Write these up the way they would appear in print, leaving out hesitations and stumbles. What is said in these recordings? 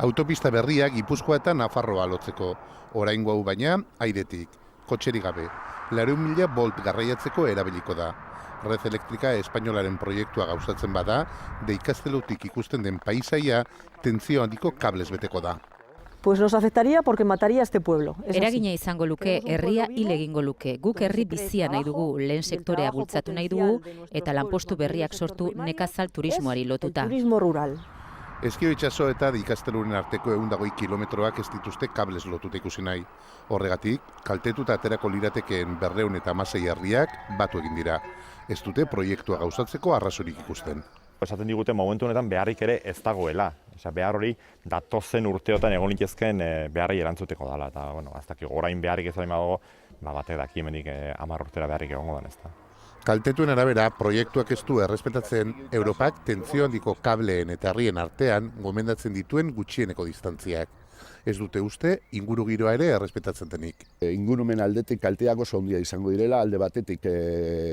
Autopista berria Gipuzkoa eta Nafarroa lotzeko. Oraingo hau baina, airetik, kotxerik gabe. 400.000 volt garraiatzeko erabiliko da. Red Elektrika espainolaren proiektua gauzatzen bada, deikastelutik ikusten den paisaia tentzio handiko kablez beteko da. Pues nos afectaría porque mataría a este pueblo. Eragina izango luke, herria hil egingo luke. Guk herri bizia nahi dugu, lehen sektorea bultzatu nahi dugu, eta lanpostu berriak sortu nekazal turismoari lotuta. Turismo rural. Eskio itsaso eta ikasteluren arteko 120 kilometroak ez dituzte kablez lotuta ikusi nahi. Horregatik, kaltetuta aterako liratekeen 216 herriak batu egin dira. Ez dute proiektua gauzatzeko arrazorik ikusten. Esaten digute momentu honetan beharrik ere ez dagoela. Behar hori datozen urteotan egon litezkeen beharri erantzuteko dela. Eta, ez dakik, orain beharrik ez dago, batek daki hemendik 10 urtera beharrik egongo den, ez da. Kaltetuen arabera, proiektuak ez du errespetatzen Europak tentzio handiko kableen eta herrien artean gomendatzen dituen gutxieneko distantziak. Ez dute uste, ingurugiroa ere errespetatzen denik. Ingurumen aldetik kalteak oso handia izango direla, alde batetik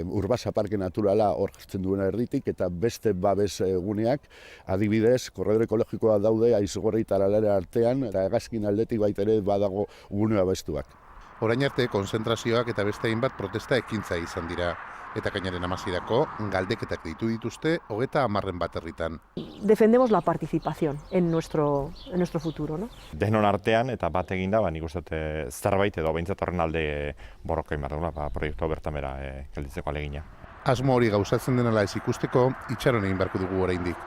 Urbasa Parke Naturala hor jartzen duena herritik, eta beste babes guneak, adibidez, korredor ekologikoa daude Aizgorri eta Aralera artean, eta hegazkin aldetik baita ere badago gune babestuak. Orain arte, konzentrazioak eta beste hainbat protesta ekintza izan dira. Eta kainaren 16erako galdeketak ditu dituzte 30 bat herritan. Defendemos la participación en nuestro futuro, ¿no? Denon artean eta bat eginda, nik uste zerbait edo behintzat horren alde borroka inbarrela, proiektua bertamera gelditzeko alegina. Asmo hori gauzatzen denala ez ikusteko, itxaron egin beharko dugu oraindik.